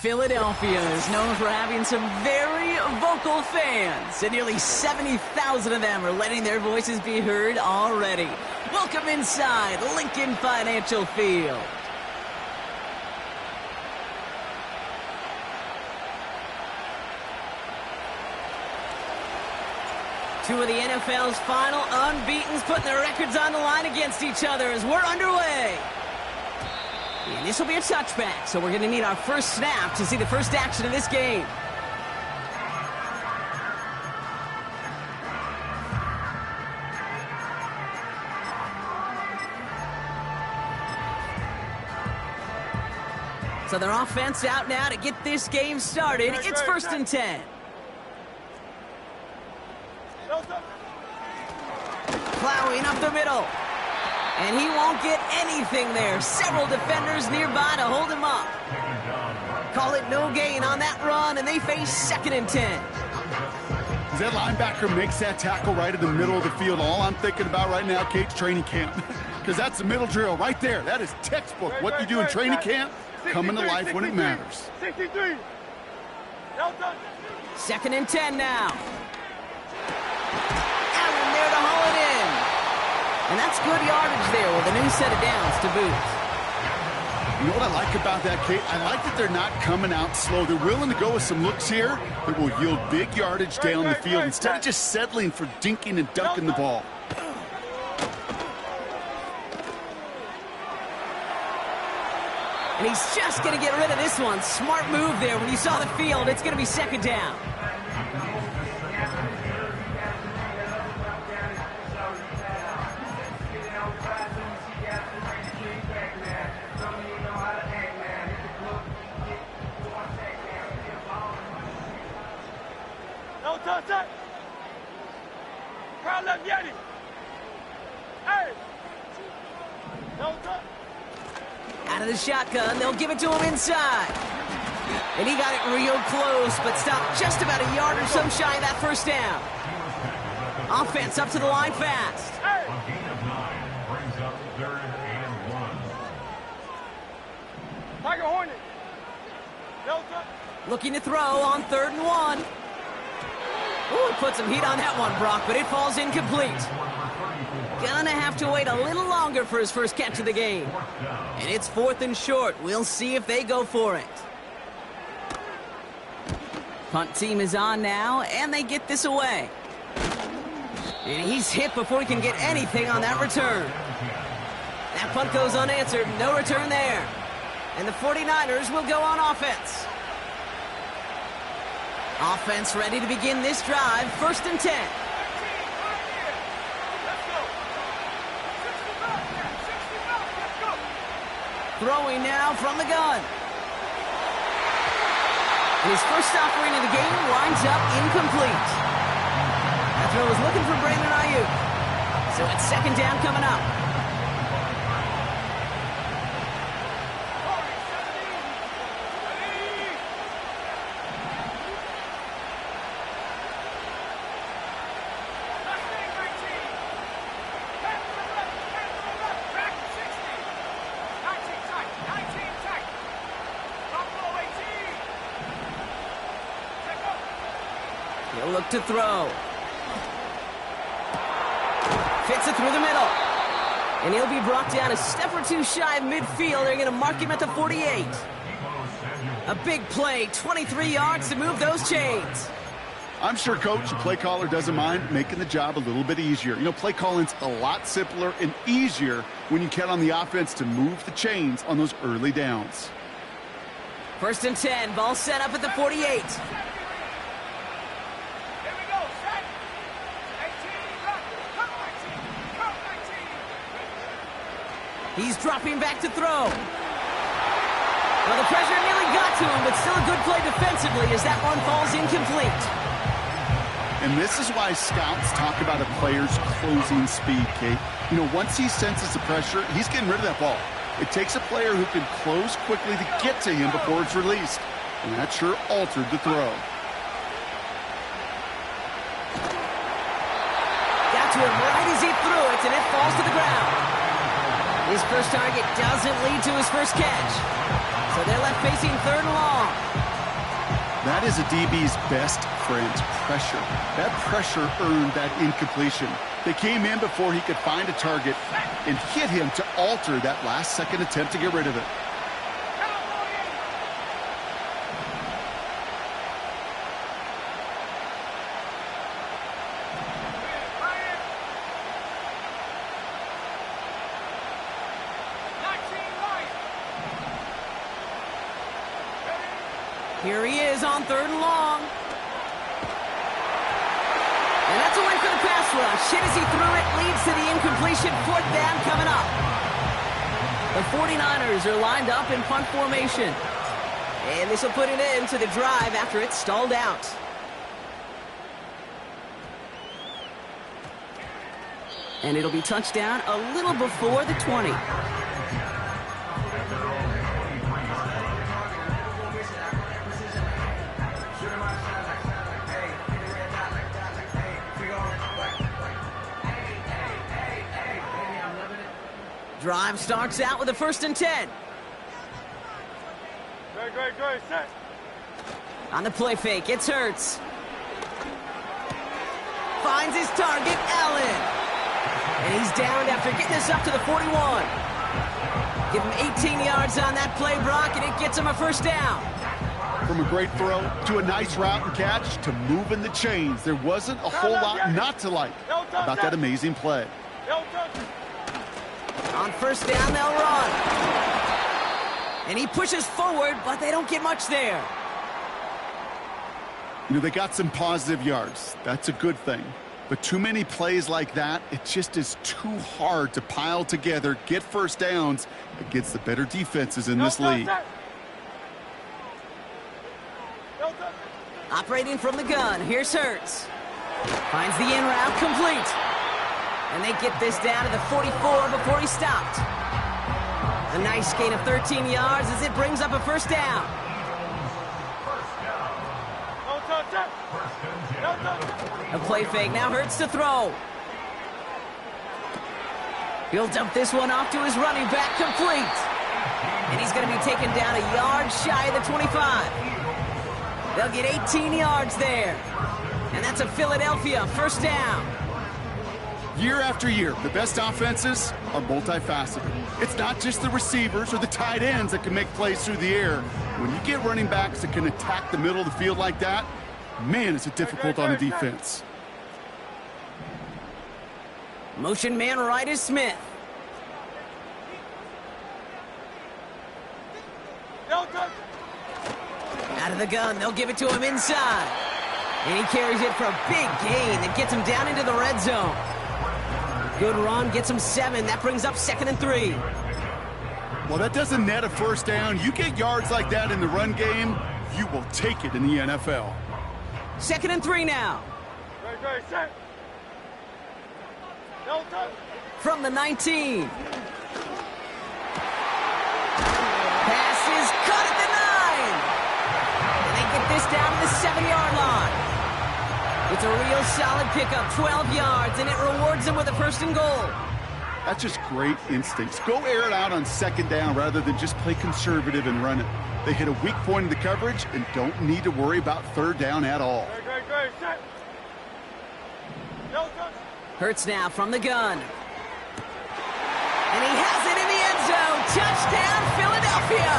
Philadelphia is known for having some very vocal fans, and nearly 70,000 of them are letting their voices be heard already. Welcome inside Lincoln Financial Field. Two of the NFL's final unbeatens putting their records on the line against each other as we're underway. And this will be a touchback, so we're going to need our first snap to see the first action of this game. So their offense out now to get this game started. It's 1st and 10. Plowing up the middle. And he won't get anything there. Several defenders nearby to hold him up. Call it no gain on that run, and they face 2nd and 10. As that linebacker makes that tackle right in the middle of the field, all I'm thinking about right now, Kate's training camp. Because that's the middle drill right there. That is textbook. What you do in training camp, coming to life when it matters. 63. 2nd and 10 now. Allen there to haul it in. And that's good yardage there with a new set of downs to boot. You know what I like about that, Kate? I like that they're not coming out slow. They're willing to go with some looks here that will yield big yardage down the field instead of just settling for dinking and dunking the ball. And he's just going to get rid of this one. Smart move there when you saw the field. It's going to be 2nd down. Out of the shotgun, they'll give it to him inside. And he got it real close, but stopped just about a yard or so shy of that first down. Offense up to the line fast. Tiger Hornet. Looking to throw on 3rd and 1. Ooh, put some heat on that one, Brock, but it falls incomplete. Gonna have to wait a little longer for his first catch of the game. And it's 4th and short. We'll see if they go for it. Punt team is on now, and they get this away. And he's hit before he can get anything on that return. That punt goes unanswered. No return there. And the 49ers will go on offense. Offense ready to begin this drive. 1st and 10. Throwing now from the gun. His first offering of the game winds up incomplete. That throw was looking for Brandon Ayuk. So it's 2nd down coming up. He'll look to throw. Fits it through the middle. And he'll be brought down a step or two shy of midfield. They're going to mark him at the 48. A big play, 23 yards to move those chains. I'm sure Coach, the play caller, doesn't mind making the job a little bit easier. You know, play calling's a lot simpler and easier when you count on the offense to move the chains on those early downs. 1st and 10, ball set up at the 48. He's dropping back to throw. Well, the pressure nearly got to him, but still a good play defensively as that one falls incomplete. And this is why scouts talk about a player's closing speed, Kate. You know, once he senses the pressure, he's getting rid of that ball. It takes a player who can close quickly to get to him before it's released. And that sure altered the throw. Got to him right as he threw it, and it falls to the ground. His first target doesn't lead to his first catch. So they're left facing 3rd and long. That is a DB's best friend, pressure. That pressure earned that incompletion. They came in before he could find a target and hit him to alter that last-second attempt to get rid of it. Here he is on 3rd and long. And that's a win for the pass rush. Hit as he threw it, leads to the incompletion. 4th down coming up. The 49ers are lined up in punt formation. And this will put an end to the drive after it stalled out. And it'll be touchdown a little before the 20. Drive starts out with a 1st and 10. Great, set. On the play fake, it's Hurts. Finds his target, Allen. And he's downed after getting this up to the 41. Give him 18 yards on that play, Brock, and it gets him a 1st down. From a great throw to a nice route and catch to moving the chains, there wasn't a whole lot not to like about that amazing play. On 1st down, they'll run. And he pushes forward, but they don't get much there. You know, they got some positive yards. That's a good thing. But too many plays like that, it just is too hard to pile together, get 1st downs against the better defenses in this league. Operating from the gun, here's Hurts. Finds the in route complete. And they get this down to the 44 before he stopped. A nice gain of 13 yards as it brings up a 1st down. A play fake, now Hurts to throw. He'll dump this one off to his running back, complete. And he's going to be taken down a yard shy of the 25. They'll get 18 yards there. And that's a Philadelphia 1st down. Year after year, the best offenses are multifaceted. It's not just the receivers or the tight ends that can make plays through the air. When you get running backs that can attack the middle of the field like that, man, is it difficult on the defense. Motion man right is Smith. Out of the gun, they'll give it to him inside. And he carries it for a big gain that gets him down into the red zone. Good run, gets him 7. That brings up 2nd and 3. Well, that doesn't net a 1st down. You get yards like that in the run game, you will take it in the NFL. 2nd and 3 now. Great, set. From the 19. Pass is caught at the 9. And they get this down to the 7-yard line. It's a real solid pickup, 12 yards, and it rewards them with a 1st and goal. That's just great instincts. Go air it out on 2nd down rather than just play conservative and run it. They hit a weak point in the coverage and don't need to worry about 3rd down at all. Great, set. Hurts now from the gun. And he has it in the end zone. Touchdown, Philadelphia!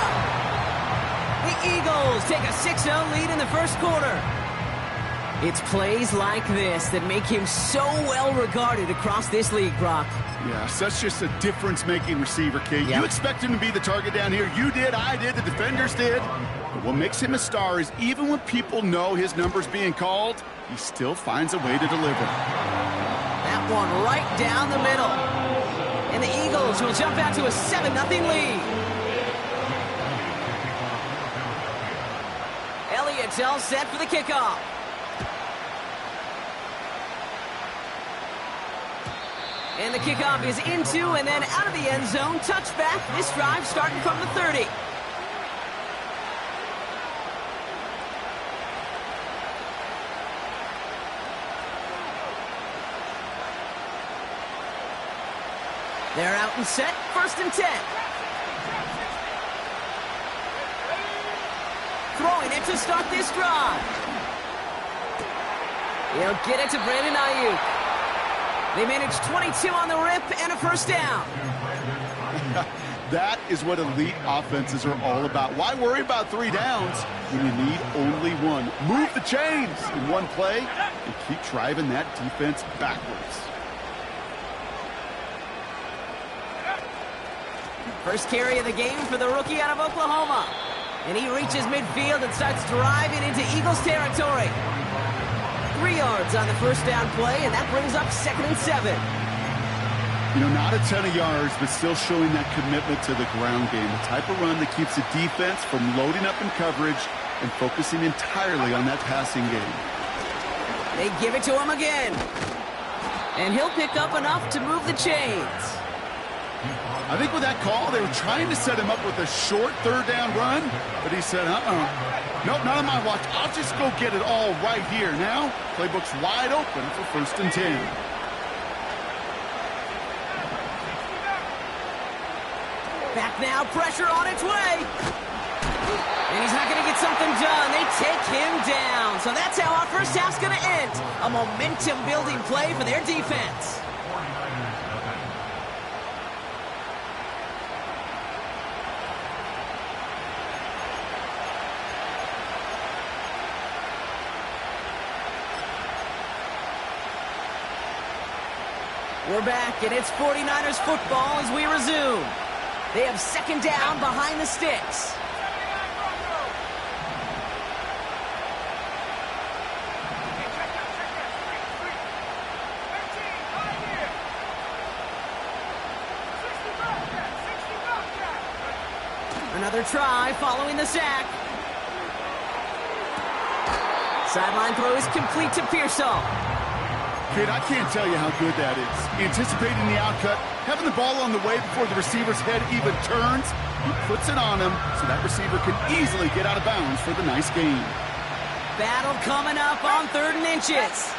The Eagles take a 6-0 lead in the 1st quarter. It's plays like this that make him so well regarded across this league, Brock. Yeah, such just a difference-making receiver, Kate. Yep. You expect him to be the target down here. You did, I did, the defenders did. But what makes him a star is even when people know his number's being called, he still finds a way to deliver. That one right down the middle. And the Eagles will jump out to a 7-0 lead. Elliott's all set for the kickoff. And the kickoff is into and then out of the end zone. Touchback. This drive starting from the 30. They're out and set. 1st and 10. throwing it to start this drive. He'll get it to Brandon Ayuk. They managed 22 on the rip and a first down. That is what elite offenses are all about. Why worry about 3 downs when you need only one? Move the chains in one play and keep driving that defense backwards. First carry of the game for the rookie out of Oklahoma. And he reaches midfield and starts driving into Eagles territory. 3 yards on the first down play, and that brings up 2nd and 7. You know, not a ton of yards, but still showing that commitment to the ground game. The type of run that keeps the defense from loading up in coverage and focusing entirely on that passing game. They give it to him again. And he'll pick up enough to move the chains. I think with that call, they were trying to set him up with a short 3rd down run, but he said, nope, not on my watch. I'll just go get it all right here. Now, playbook's wide open for 1st and 10. Back now, pressure on its way. And he's not going to get something done. They take him down. So that's how our first half's going to end. A momentum-building play for their defense. We're back, and it's 49ers football as we resume. They have 2nd down behind the sticks. Another try following the sack. Sideline throw is complete to Pearsall. Kid, I can't tell you how good that is. Anticipating the outcut, having the ball on the way before the receiver's head even turns, he puts it on him so that receiver can easily get out of bounds for the nice gain. Battle coming up on 3rd and inches.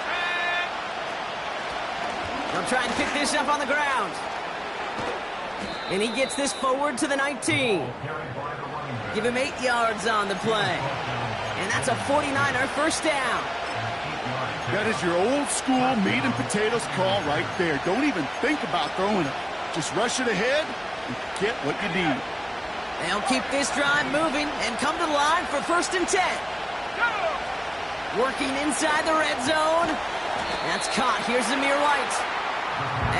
They'll try and pick this up on the ground. And he gets this forward to the 19. Give him 8 yards on the play. And that's a 49er first down. That is your old school meat and potatoes call right there. Don't even think about throwing it. Just rush it ahead and get what you need. They'll keep this drive moving and come to the line for 1st and 10. Working inside the red zone. That's caught. Here's Zamir White.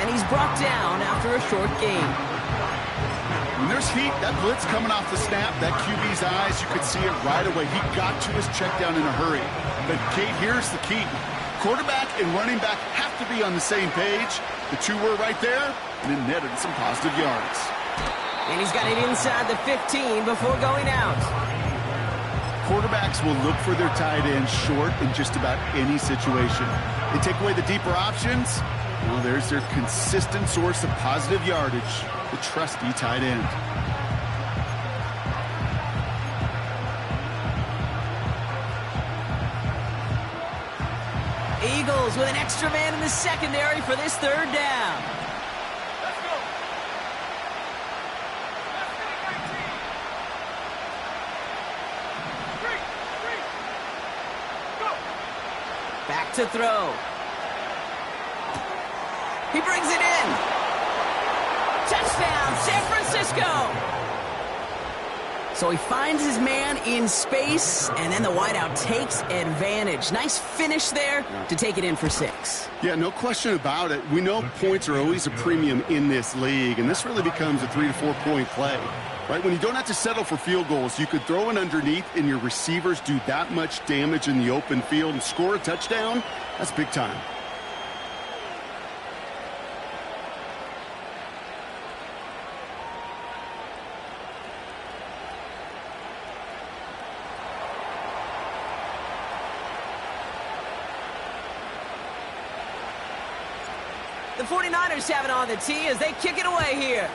And he's brought down after a short gain. When there's heat, that blitz coming off the snap, that QB's eyes, you could see it right away. He got to his check down in a hurry. But, Kate, here's the key. Quarterback and running back have to be on the same page. The 2 were right there, and it netted some positive yards. And he's got it inside the 15 before going out. Quarterbacks will look for their tight end short in just about any situation. They take away the deeper options. Well, there's their consistent source of positive yardage, the trusty tight end. Eagles with an extra man in the secondary for this 3rd down. Let's go. Go. Back to throw. He brings it in. Touchdown, San Francisco. So he finds his man in space, and then the wideout takes advantage. Nice finish there to take it in for 6. Yeah, no question about it. We know points are always a premium in this league, and this really becomes a 3 to 4 point play. Right, when you don't have to settle for field goals, you could throw it underneath and your receivers do that much damage in the open field and score a touchdown. That's big time. The 49ers have it on the tee as they kick it away here.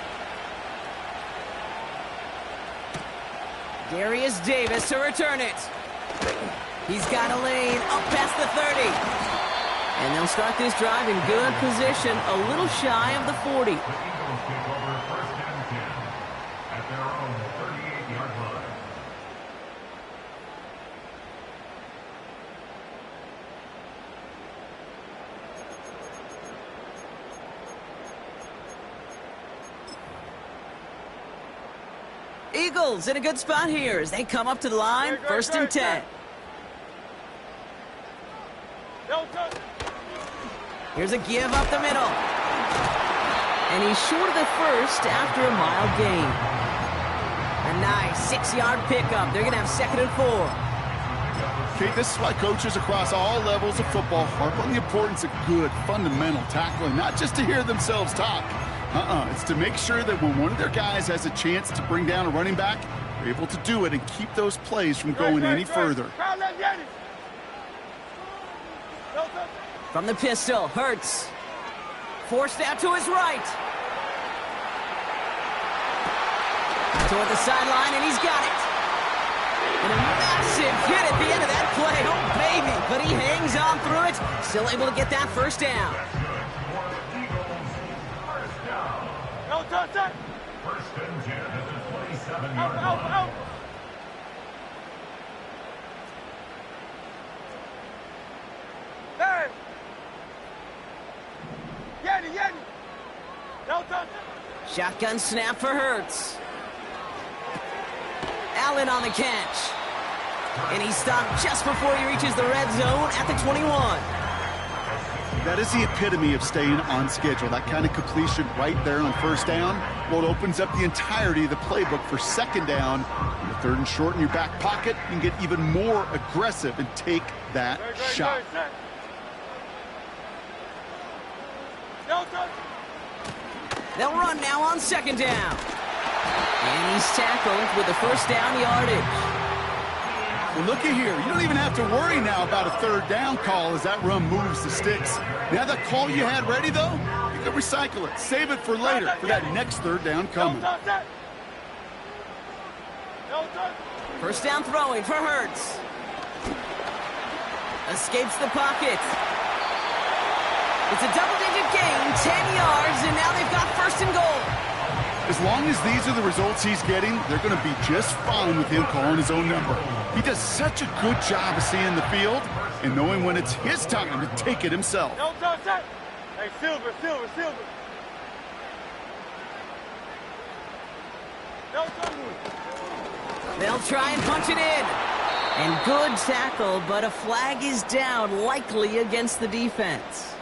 Darius Davis to return it. He's got a lane up past the 30. And they'll start this drive in good position, a little shy of the 40. Eagles in a good spot here as they come up to the line, first and 10. Here's a give up the middle. And he's short of the first after a mild gain. A nice 6-yard pickup. They're going to have 2nd and 4. Okay, this is why coaches across all levels of football harp on the importance of good, fundamental tackling, not just to hear themselves talk. It's to make sure that when one of their guys has a chance to bring down a running back, they're able to do it and keep those plays from going any further. From the pistol, Hurts. Forced out to his right. Toward the sideline, and he's got it. And a massive hit at the end of that play. Oh, baby. But he hangs on through it. Still able to get that first down. First and 10 at the 27-yard line. Hey! Yeti! No touch! Shotgun snap for Hurts. Allen on the catch. And he's stopped just before he reaches the red zone at the 21. That is the epitome of staying on schedule. That kind of completion right there on first down. Well, it opens up the entirety of the playbook for second down. The 3rd and short in your back pocket. You can get even more aggressive and take that shot. No touch! They'll run now on 2nd down. And he's tackled with the first down yardage. Well, looky here. You don't even have to worry now about a 3rd down call as that run moves the sticks. Now that call you had ready, though, you can recycle it. Save it for later for that next 3rd down coming. No touch! First down throwing for Hurts. Escapes the pocket. It's a double-digit gain, 10 yards, and now they've got 1st and goal. As long as these are the results he's getting, they're going to be just fine with him calling his own number. He does such a good job of seeing the field and knowing when it's his time to take it himself. No touch! Hey, Silver! No touch! They'll try and punch it in. And good tackle, but a flag is down, likely against the defense.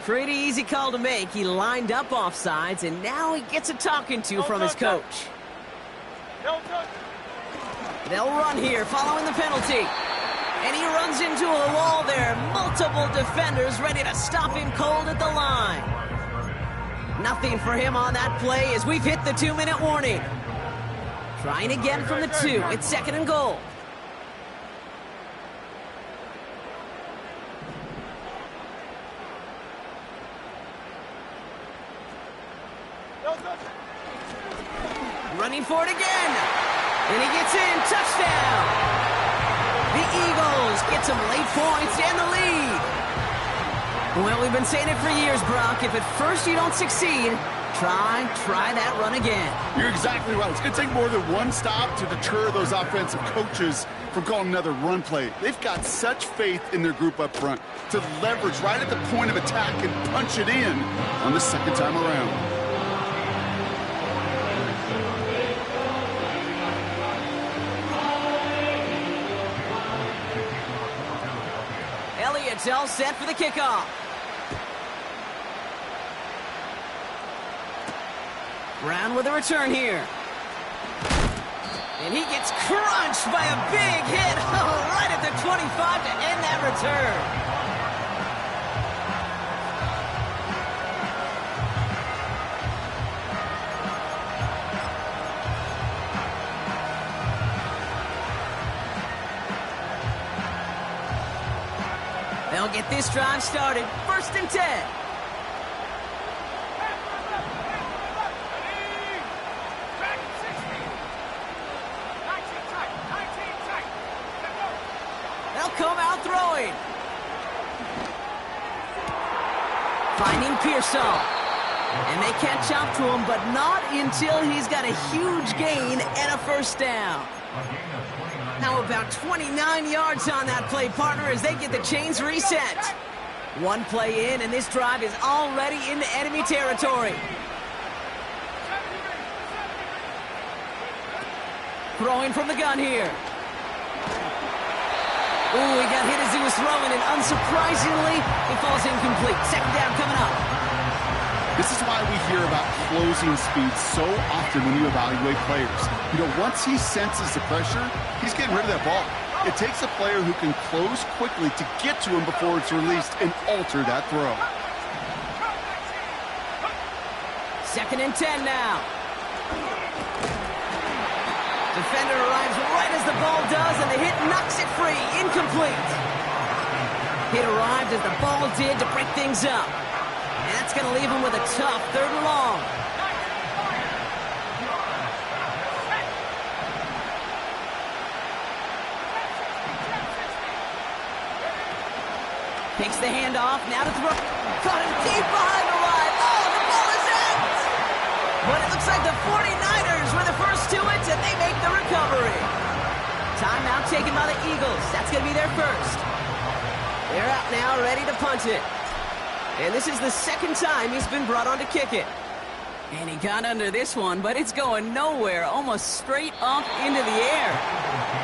Pretty easy call to make. He lined up offsides, and now he gets a talking to from his coach. No touch! They'll run here following the penalty. And he runs into a wall there. Multiple defenders ready to stop him cold at the line. Nothing for him on that play as we've hit the 2-minute warning. Trying again from the 2. It's 2nd and goal. Running for it again. And he gets in. Touchdown. The Eagles get some late points and the lead. Well, we've been saying it for years, Brock. If at first you don't succeed, try that run again. You're exactly right. It's going to take more than one stop to deter those offensive coaches from calling another run play. They've got such faith in their group up front to leverage right at the point of attack and punch it in on the 2nd time around. Elliott's all set for the kickoff. Brown with a return here. And he gets crunched by a big hit right at the 25 to end that return. They'll get this drive started. 1st and 10. Come out throwing. Finding Pearsall. And they catch up to him, but not until he's got a huge gain and a first down. Now about 29 yards on that play, partner, as they get the chains reset. One play in, and this drive is already into enemy territory. Throwing from the gun here. Ooh, he got hit as he was throwing, and unsurprisingly, he falls incomplete. Second down coming up. This is why we hear about closing speed so often when you evaluate players. You know, once he senses the pressure, he's getting rid of that ball. It takes a player who can close quickly to get to him before it's released and alter that throw. Second and 10 now. Defender arrives right as the ball does, and the hit knocks it free. Incomplete. Hit arrived as the ball did to break things up. And that's going to leave him with a tough 3rd and long. Takes the handoff, now to throw. Caught him deep behind the line. Oh, the ball is in! But it looks like the 49ers were the first to it, and they make the recovery. Timeout taken by the Eagles. That's going to be their first. They're out now, ready to punt it. And this is the second time he's been brought on to kick it. And he got under this one, but it's going nowhere, almost straight up into the air.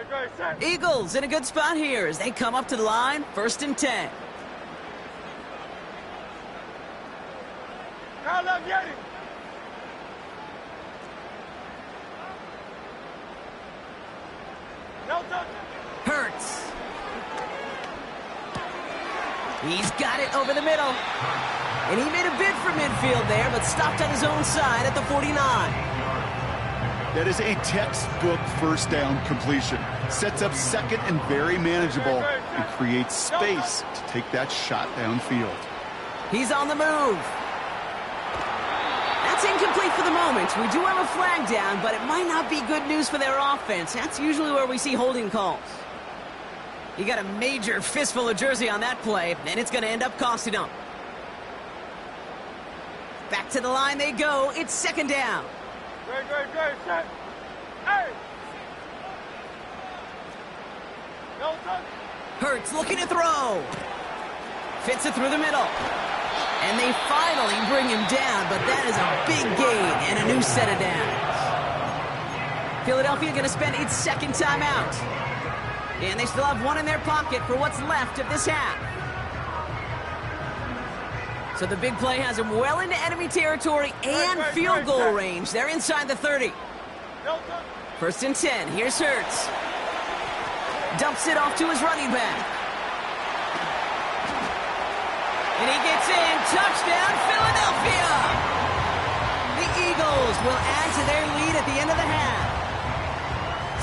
Ready, set. Eagles in a good spot here as they come up to the line, 1st and 10. Kyle left, Yeti. No touching. Hurts. He's got it over the middle. And he made a bid for midfield there, but stopped on his own side at the 49. That is a textbook first down completion. Sets up second and very manageable and creates space to take that shot downfield. He's on the move. That's incomplete for the moment. We do have a flag down, but it might not be good news for their offense. That's usually where we see holding calls. He got a major fistful of jersey on that play, and it's going to end up costing him. Back to the line they go. It's 2nd down. Ready, set. Hey. No touching. Hurts looking to throw. Fits it through the middle. And they finally bring him down, but that is a big gain and a new set of downs. Philadelphia going to spend its 2nd timeout. And they still have one in their pocket for what's left of this half. So the big play has him well into enemy territory and field goal range. They're inside the 30. No touching. 1st and 10. Here's Hurts. Dumps it off to his running back. And he gets in. Touchdown, Philadelphia! The Eagles will add to their lead at the end of the half.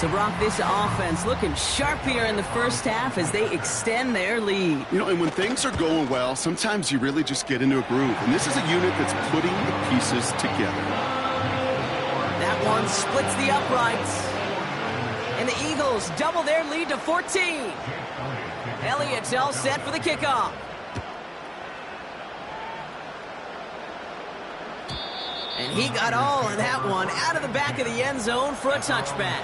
So, Brock, this offense looking sharp here in the first half as they extend their lead. You know, and when things are going well, sometimes you really just get into a groove. And this is a unit that's putting the pieces together. That one splits the uprights. And the Eagles double their lead to 14. Elliott's all set for the kickoff. And he got all of that one out of the back of the end zone for a touchback.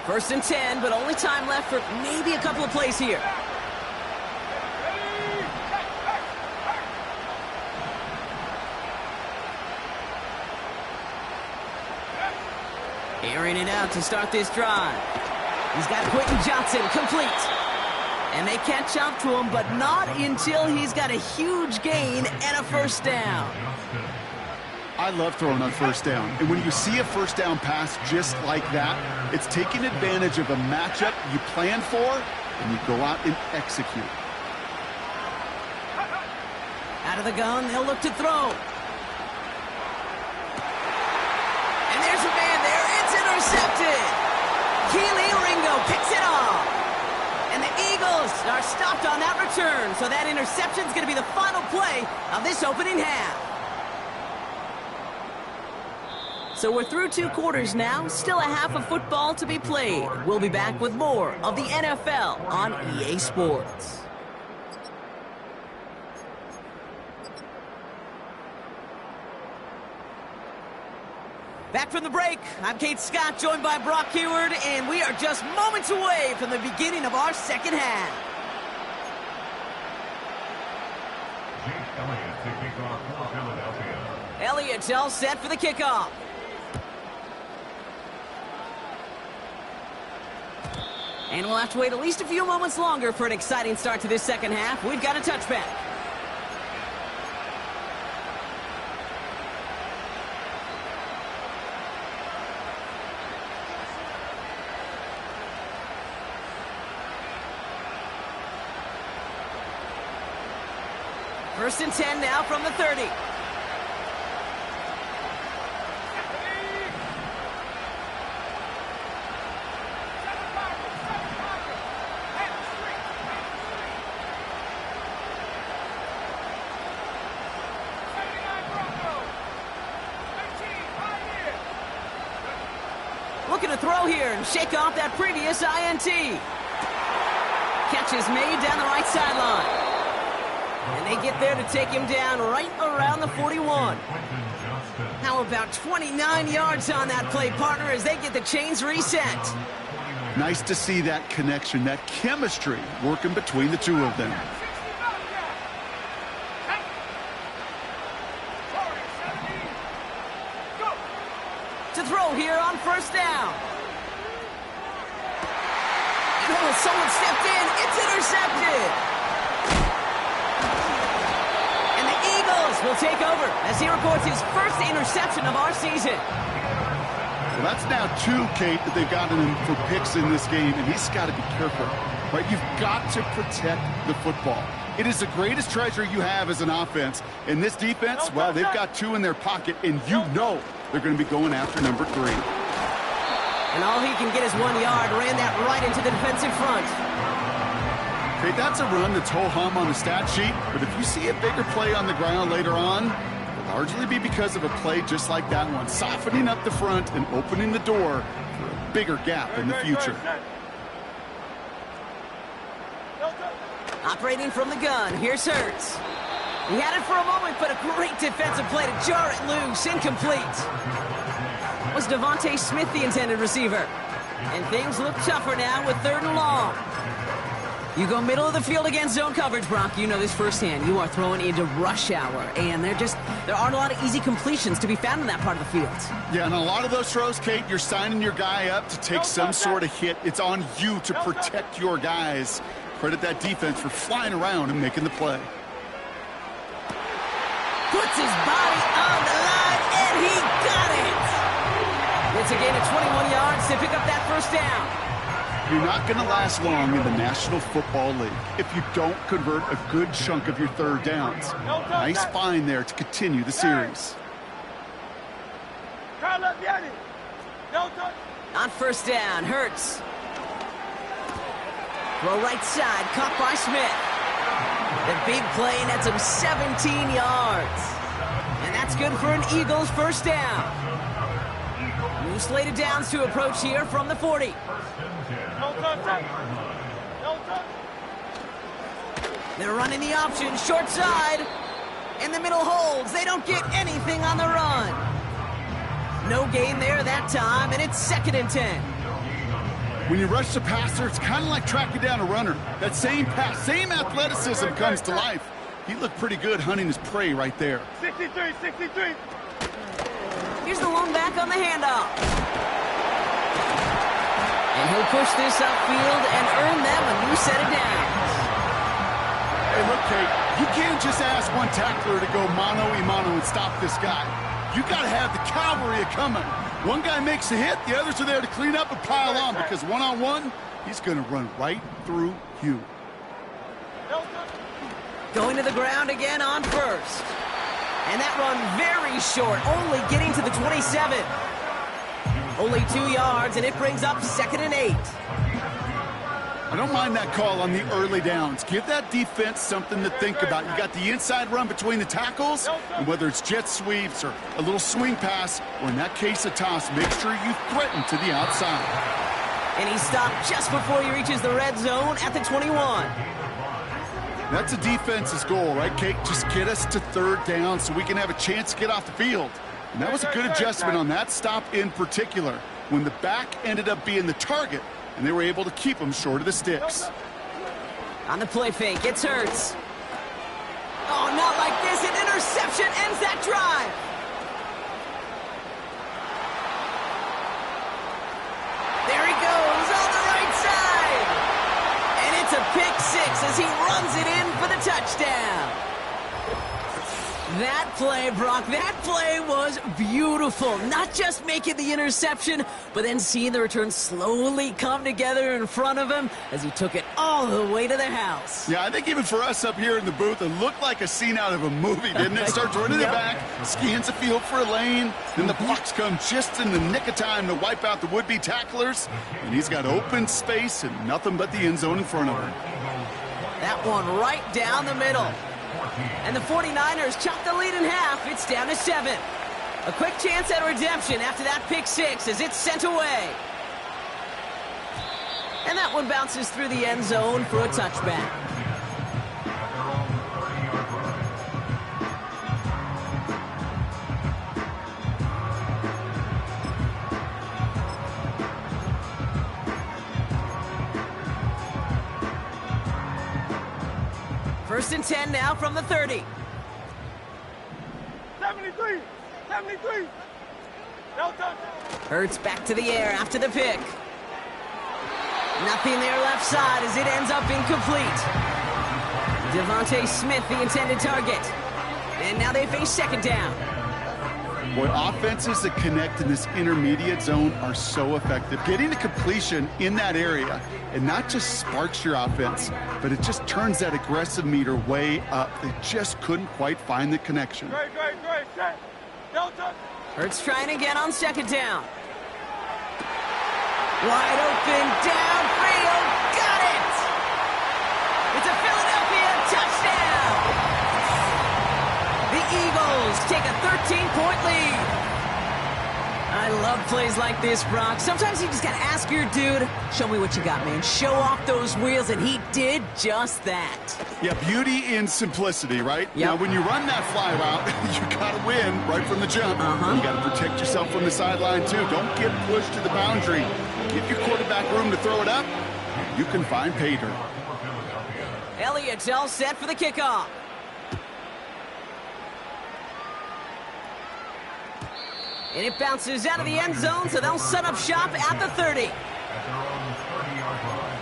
First and 10, but only time left for maybe a couple of plays here. Airing it out to start this drive. He's got Quentin Johnson complete. And they catch up to him, but not until he's got a huge gain and a 1st down. I love throwing on 1st down. And when you see a 1st down pass just like that, it's taking advantage of a matchup you plan for, and you go out and execute. Out of the gun, they'll look to throw. And there's a man there. It's intercepted. Keely Ringo picks it off. And the Eagles are stopped on that return. So that interception is going to be the final play of this opening half. So we're through 2 quarters now. Still a half of football to be played. We'll be back with more of the NFL on EA Sports. Back from the break, I'm Kate Scott, joined by Brock Heward, and we are just moments away from the beginning of our 2nd half. Jake Elliott to kick off for Philadelphia. Elliott's all set for the kickoff. And we'll have to wait at least a few moments longer for an exciting start to this 2nd half. We've got a touchback. First and 10 now from the 30. Looking to throw here and shake off that previous INT. Catch is made down the right sideline. And they get there to take him down right around the 41. How about 29 yards on that play, partner, as they get the chains reset? Nice to see that connection, that chemistry working between the two of them. To throw here on first down. Oh, someone stepped in. It's intercepted. And the Eagles will take over as he records his first interception of our season. Well, that's now 2, Kate, that they've gotten him for picks in this game, and he's got to be careful. Right? You've got to protect the football. It is the greatest treasure you have as an offense. And this defense, well, they've got 2 in their pocket, and you know they're going to be going after number 3. And all he can get is 1 yard. Ran that right into the defensive front. Okay, that's a run that's ho-hum on the stat sheet, but if you see a bigger play on the ground later on, it'll largely be because of a play just like that one, softening up the front and opening the door for a bigger gap in the future. Operating from the gun, here's Hurts. He had it for a moment, but a great defensive play to jar it loose. Incomplete. Was Devontae Smith the intended receiver? And things look tougher now with 3rd and long. You go middle of the field against zone coverage, Brock. You know this firsthand. You are throwing into rush hour, and there aren't a lot of easy completions to be found in that part of the field. Yeah, and a lot of those throws, Kate, you're signing your guy up to take some sort of hit. It's on you to protect your guys. Credit that defense for flying around and making the play. Puts his body on the line, and he got it! It's a gain of 21 yards to pick up that first down. You're not going to last long in the National Football League if you don't convert a good chunk of your 3rd downs. Nice find there to continue the series. On first down, Hurts. Throw right side, caught by Smith. The big play nets him 17 yards. And that's good for an Eagles first down. New slated downs to approach here from the 40. They're running the option, short side. And the middle holds. They don't get anything on the run. No gain there that time, and it's 2nd and 10. When you rush the passer, it's kind of like tracking down a runner. That same pass, same athleticism comes to life. He looked pretty good hunting his prey right there. 63, 63. Here's the lone back on the handoff. And he'll push this upfield and earn them a new set of downs. Hey, look, Kate, you can't just ask one tackler to go mano-a-mano and stop this guy. You got to have the cavalry coming. One guy makes a hit, the others are there to clean up and pile on, because one-on-one, he's going to run right through you. Going to the ground again on first. And that run very short, only getting to the 27. Only 2 yards, and it brings up 2nd and 8. I don't mind that call on the early downs. Give that defense something to think about. You got the inside run between the tackles, and whether it's jet sweeps or a little swing pass, or in that case a toss, make sure you threaten to the outside. And he stopped just before he reaches the red zone at the 21. That's a defense's goal, right, Kate? Just get us to 3rd down so we can have a chance to get off the field. And that was a good adjustment on that stop in particular, when the back ended up being the target, and they were able to keep him short of the sticks. On the play fake, it's Hurts. Oh, not like this. An interception ends that drive. There he goes on the right side. And it's a pick 6 as he runs it in for the touchdown. That play, Brock, that play was beautiful. Not just making the interception, but then seeing the return slowly come together in front of him as he took it all the way to the house. Yeah, I think even for us up here in the booth, it looked like a scene out of a movie, didn't it? Starts running the back, scans the field for a lane, then the blocks come just in the nick of time to wipe out the would-be tacklers, and he's got open space and nothing but the end zone in front of him. That one right down the middle. And the 49ers chop the lead in half. It's down to 7. A quick chance at redemption after that pick 6 as it's sent away. And that one bounces through the end zone for a touchback. First and 10 now from the 30. 73. 73. No touch. Hurts back to the air after the pick. Nothing there left side as it ends up incomplete. Devontae Smith, the intended target. And now they face second down. Boy, offenses that connect in this intermediate zone are so effective. Getting a completion in that area, and not just sparks your offense, but it just turns that aggressive meter way up. They just couldn't quite find the connection. Great. Set. No touch. Hurts trying again on second down. Wide open, downfield, got it! It's a Philadelphia touchdown! The Eagles take a 13-point lead. I love plays like this, Brock. Sometimes you just gotta ask your dude, show me what you got, man. Show off those wheels, and he did just that. Yeah, beauty in simplicity, right? Yep. Now, when you run that fly route, you got to win right from the jump. You got to protect yourself from the sideline, too. Don't get pushed to the boundary. Give your quarterback room to throw it up. You can find pay dirt. Elliott's all set for the kickoff. And it bounces out of the end zone, so they'll set up shop at the 30. At their own 30-yard line.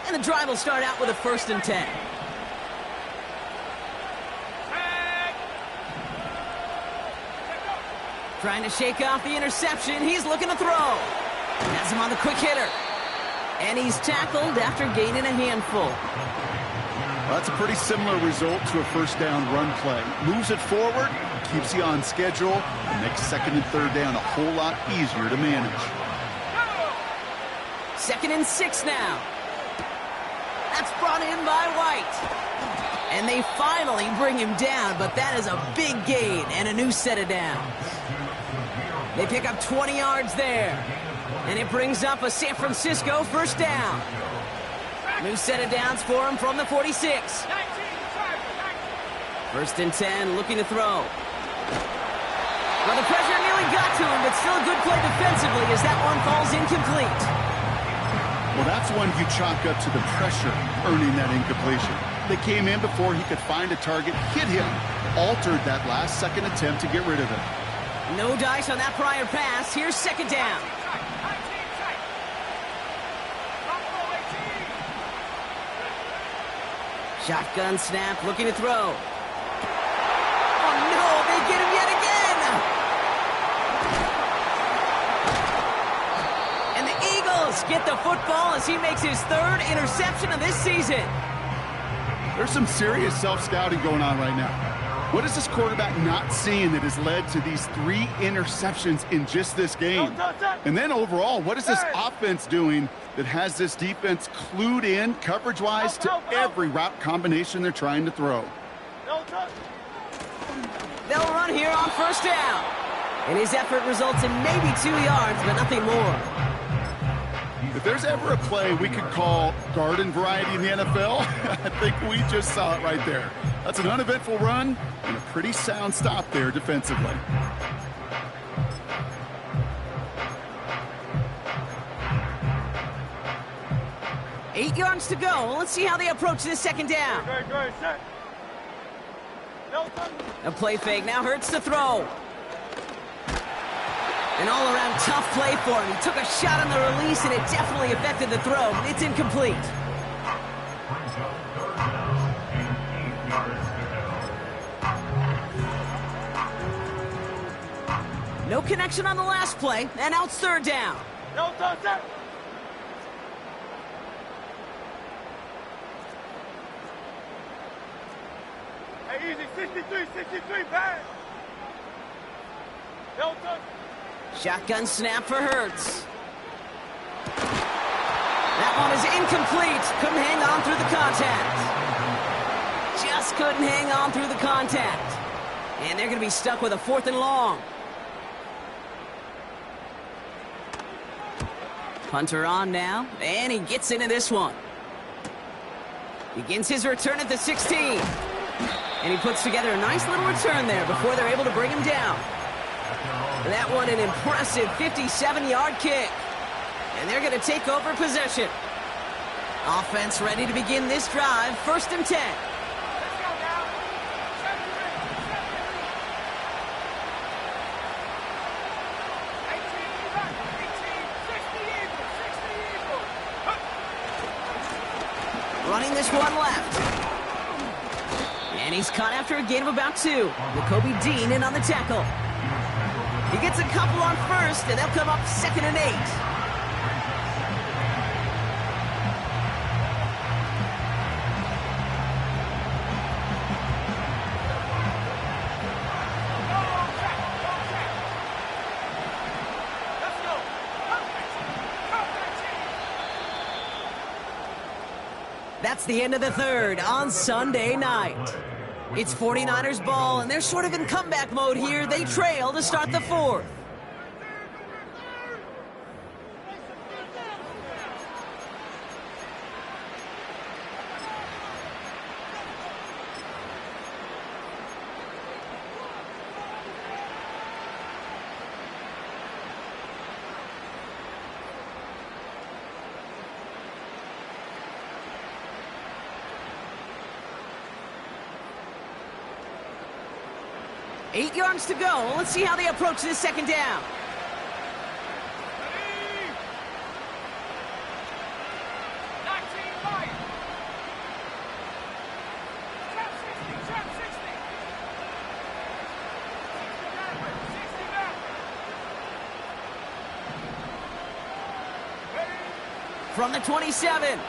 And the drive will start out with a first and 10. Trying to shake off the interception. He's looking to throw. Has him on the quick hitter. And he's tackled after gaining a handful. Well, that's a pretty similar result to a first down run play. Moves it forward, keeps you on schedule, and makes second and third down a whole lot easier to manage. Second and 6 now. That's brought in by White. And they finally bring him down, but that is a big gain and a new set of downs. They pick up 20 yards there. And it brings up a San Francisco first down. New set of downs for him from the 46. First and 10, looking to throw. Well, the pressure nearly got to him, but still a good play defensively as that one falls incomplete. Well, that's one you chalk up to the pressure earning that incompletion. They came in before he could find a target, hit him, altered that last second attempt to get rid of it. No dice on that prior pass. Here's second down. Shotgun snap, looking to throw. Oh, no, they get him yet again! And the Eagles get the football as he makes his third interception of this season. There's some serious self-scouting going on right now. What is this quarterback not seeing that has led to these 3 interceptions in just this game? And then overall, what is this offense doing that has this defense clued in coverage-wise to every route combination they're trying to throw? They'll run here on first down. And his effort results in maybe 2 yards, but nothing more. If there's ever a play we could call garden variety in the NFL, I think we just saw it right there. That's an uneventful run and a pretty sound stop there defensively. Eight yards to go. Let's see how they approach this second down. Set. No touch. A play fake now hurts to throw. An all-around tough play for him. He took a shot on the release, and it definitely affected the throw. It's incomplete. Brings up third down and 8 yards to go. No connection on the last play, and now it's third down. No touch. Set. Hey, easy. 63, bad. No touch. Shotgun snap for Hurts. That one is incomplete. Couldn't hang on through the contact. Just couldn't hang on through the contact. And they're going to be stuck with a 4th and long. Punter on now, and he gets into this one. Begins his return at the 16. And he puts together a nice little return there before they're able to bring him down. That one an impressive 57-yard kick. And they're going to take over possession. Offense ready to begin this drive. 1st and 10. Running this one left. And he's caught after a gain of about 2. Jacoby Dean in on the tackle. He gets a couple on 1st, and they'll come up 2nd and 8. That's the end of the 3rd on Sunday night. It's 49ers ball, and they're sort of in comeback mode here. They trail to start the 4th. Eight yards to go. Let's see how they approach this 2nd down. From the 27.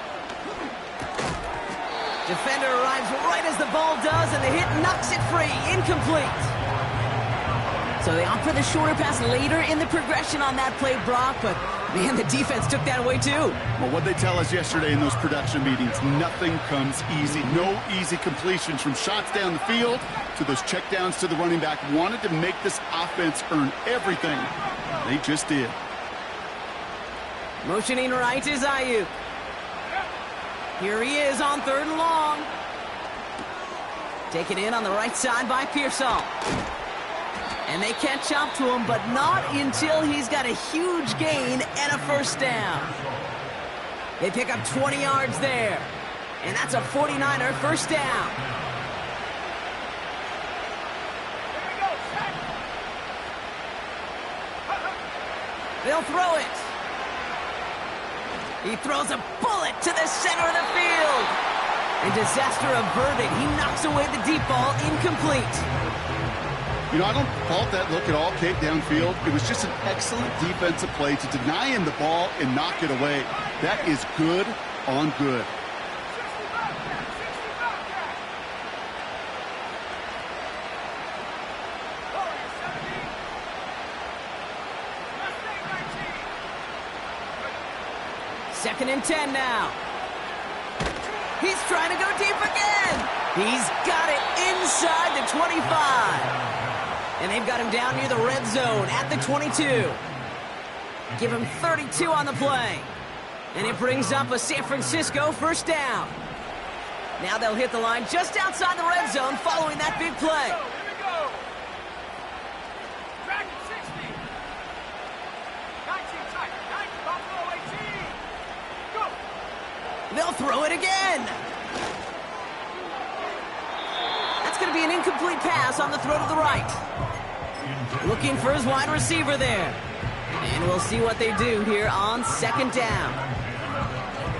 Defender arrives right as the ball does, and the hit knocks it free. Incomplete. So they opt for the shorter pass later in the progression on that play, Brock, but man, the defense took that away too. Well, what they tell us yesterday in those production meetings, nothing comes easy. No easy completions from shots down the field to those checkdowns to the running back. Wanted to make this offense earn everything. They just did. Motioning right is Ayuk. Here he is on 3rd and long. Taken in on the right side by Pearsall. And they catch up to him, but not until he's got a huge gain and a 1st down. They pick up 20 yards there. And that's a 49er 1st down. They'll throw it. He throws a bullet to the center of the field. And disaster averted. He knocks away the deep ball, incomplete. You know, I don't fault that look at all, Kate, downfield. It was just an excellent defensive play to deny him the ball and knock it away. That is good on good. Second and 10 now. He's trying to go deep again. He's got it inside the 25. And they've got him down near the red zone at the 22. Give him 32 on the play. And it brings up a San Francisco 1st down. Now they'll hit the line just outside the red zone following that big play. Here we go. Dragon 60. 19 tight. 90 Buffalo 18. Go. They'll throw it again. That's going to be an incomplete pass on the throw to the right. Looking for his wide receiver there. And we'll see what they do here on 2nd down.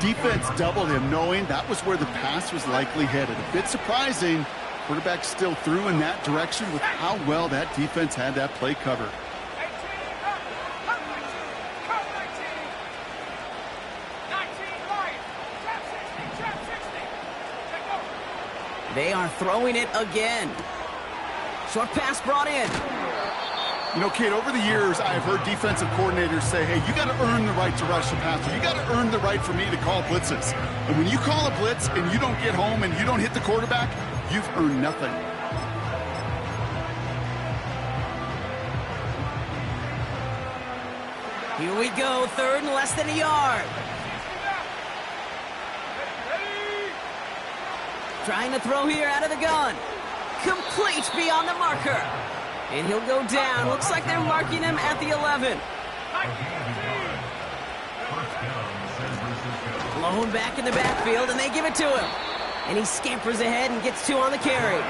Defense doubled him, knowing that was where the pass was likely headed. A bit surprising. Quarterback still threw in that direction with how well that defense had that play covered. 18, 19, right. Trap 60. Take over. They are throwing it again. Short pass brought in. You know, Kate, over the years, I've heard defensive coordinators say, hey, you got to earn the right to rush the passer. You got to earn the right for me to call blitzes. And when you call a blitz and you don't get home and you don't hit the quarterback, you've earned nothing. Here we go, 3rd and less than a yard. Trying to throw here out of the gun. Incomplete beyond the marker. And he'll go down. Looks like they're marking him at the 11. Blown back in the backfield, and they give it to him. And he scampers ahead and gets 2 on the carry.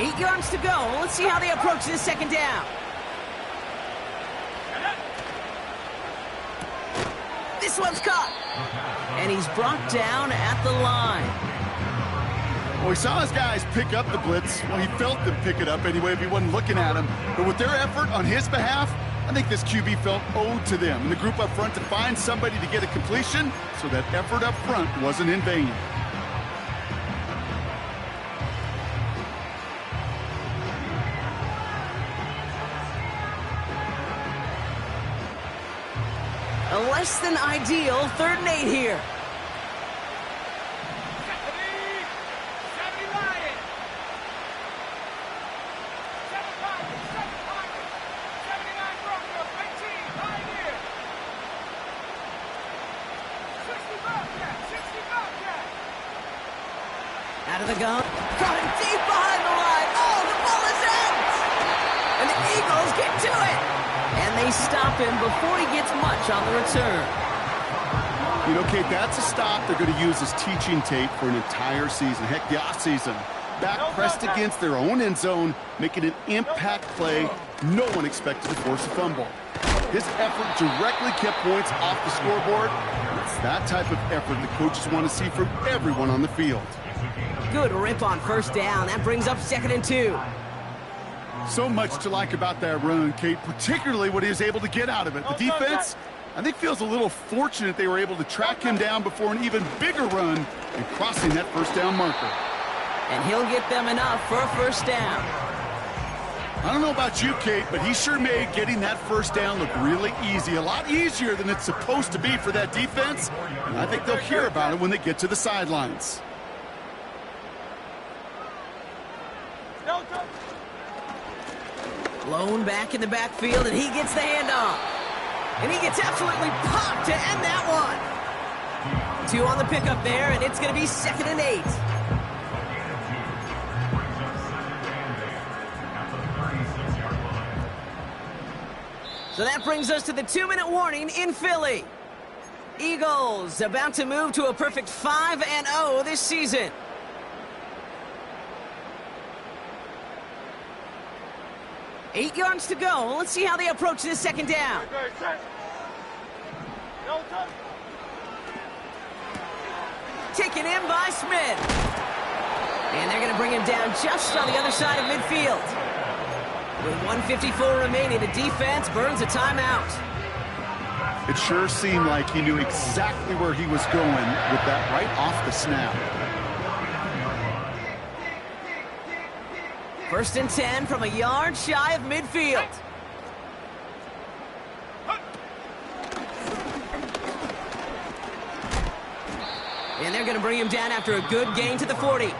Eight yards to go. Let's see how they approach this second down. This one's caught. And he's brought down at the line. Well, he saw his guys pick up the blitz. Well, he felt them pick it up anyway if he wasn't looking at him. But with their effort on his behalf, I think this QB felt owed to them. And the group up front to find somebody to get a completion, so that effort up front wasn't in vain. A less than ideal 3rd and 8 here. 70 Lions. 7 Tigers, 7 Tigers. 79 Broncos, 19 Pioneers. 60 Bobcats, 60 Bobcats. Out of the gun. Got him deep behind the line. Oh, the ball is out. And the Eagles get to it. And they stop him before he gets much on the return. You know, Kate, that's a stop they're going to use as teaching tape for an entire season. Heck, the offseason. Back pressed against their own end zone, making an impact play no one expected to force a fumble. His effort directly kept points off the scoreboard. It's that type of effort the coaches want to see from everyone on the field. Good rip on 1st down. That brings up 2nd and 2. So much to like about that run, Kate, particularly what he was able to get out of it. The defense, I think, feels a little fortunate they were able to track him down before an even bigger run and crossing that 1st down marker. And he'll get them enough for a 1st down. I don't know about you, Kate, but he sure made getting that 1st down look really easy. A lot easier than it's supposed to be for that defense. And I think they'll hear about it when they get to the sidelines. Blown back in the backfield, and he gets the handoff. And he gets absolutely popped to end that one. 2 on the pickup there, and it's going to be 2nd and 8. So that brings us to the 2-minute warning in Philly. Eagles about to move to a perfect 5-0 this season. Eight yards to go. Let's see how they approach this second down. Taken in by Smith. And they're going to bring him down just on the other side of midfield. With 1:54 remaining, the defense burns a timeout. It sure seemed like he knew exactly where he was going with that right off the snap. 1st and 10 from a yard shy of midfield. And they're going to bring him down after a good gain to the 40.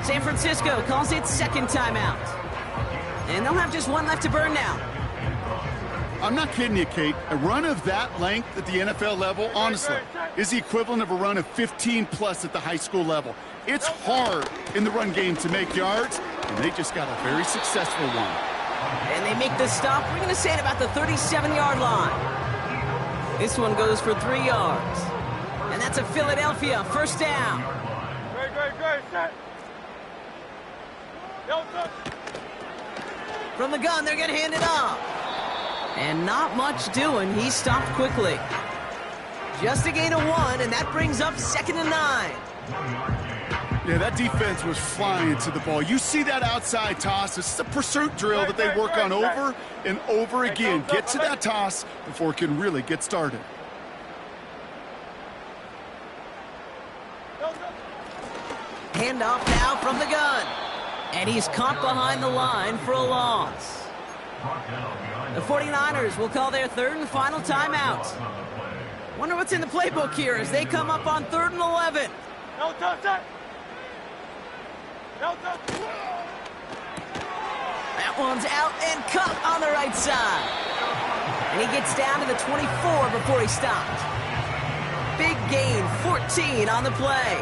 San Francisco calls it 2nd timeout. And they'll have just 1 left to burn now. I'm not kidding you, Kate. A run of that length at the NFL level, honestly, is the equivalent of a run of 15+ at the high school level. It's hard in the run game to make yards, and they just got a very successful one. And they make the stop. We're going to say it about the 37-yard line. This one goes for 3 yards. And that's a Philadelphia 1st down. Great, set. From the gun, they're going to hand it off. And not much doing. He stopped quickly. Just a gain of 1, and that brings up 2nd and 9. Yeah, that defense was flying to the ball. You see that outside toss. This is a pursuit drill that they work on over and over again. Get to that toss before it can really get started. Handoff now from the gun. And he's caught behind the line for a loss. The 49ers will call their 3rd and final timeout. Wonder what's in the playbook here as they come up on 3rd and 11. No touch. one's out, and Cup on the right side. And he gets down to the 24 before he stopped. Big gain, 14 on the play.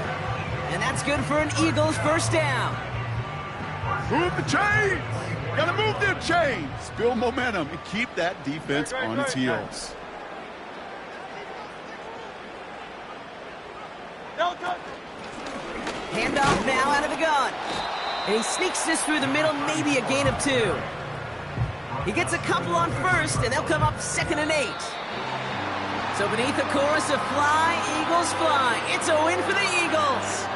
And that's good for an Eagles first down. Move the chains! Gotta move them chains! Build momentum and keep that defense on its heels. Handoff now out of the gun. And he sneaks this through the middle, maybe a gain of 2. He gets a couple on first, and they'll come up 2nd and 8. So beneath the chorus of Fly, Eagles Fly, it's a win for the Eagles.